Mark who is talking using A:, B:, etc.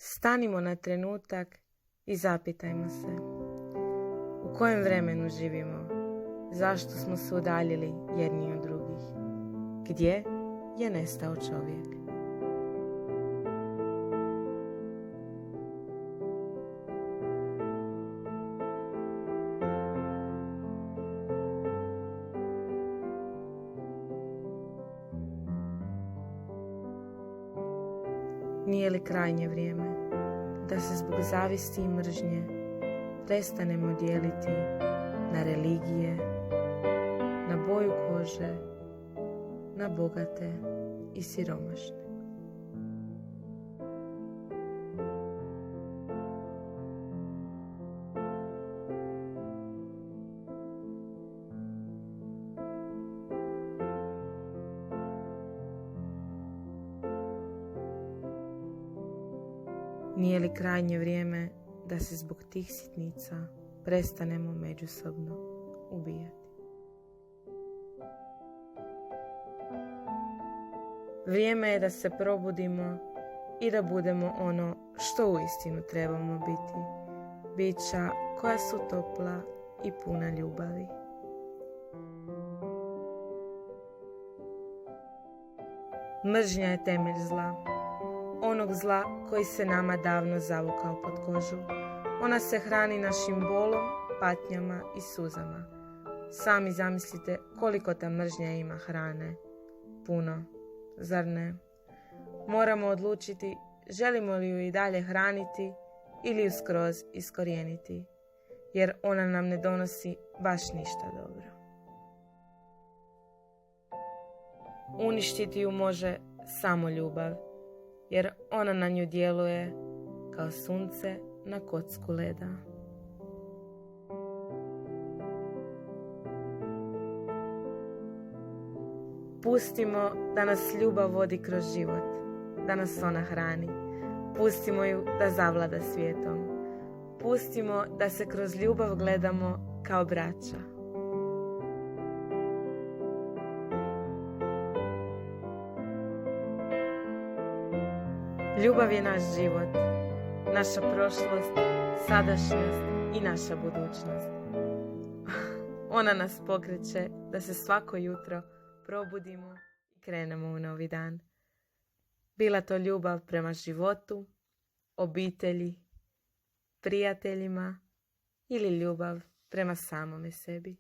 A: Stanimo na trenutak i zapitajmo se u kojem vremenu živimo, zašto smo se udaljili jedni od drugih, gdje je nestao čovjek. Nije li krajnje vrijeme da se zbog zavisti i mržnje prestanemo dijeliti na religije, na boju kože, na bogate i siromašne? Nije li krajnje vrijeme da se zbog tih sitnica prestanemo međusobno ubijati? Vrijeme je da se probudimo i da budemo ono što uistinu trebamo biti. Bića koja su topla i puna ljubavi. Mržnja je temelj zla. Onog zla koji se nama davno zavukao pod kožu. Ona se hrani našim bolom, patnjama i suzama. Sami zamislite koliko ta mržnja ima hrane. Puno, zar ne? Moramo odlučiti želimo li ju i dalje hraniti ili ju skroz iskorijeniti, jer ona nam ne donosi baš ništa dobro. Uništiti ju može samo ljubav, jer ona na nju djeluje kao sunce na kocku leda. Pustimo da nas ljubav vodi kroz život, da nas ona hrani. Pustimo ju da zavlada svijetom. Pustimo da se kroz ljubav gledamo kao braća. Ljubav je naš život, naša prošlost, sadašnjost i naša budućnost. Ona nas pokreće da se svako jutro probudimo i krenemo u novi dan. Bila to ljubav prema životu, obitelji, prijateljima ili ljubav prema samome sebi.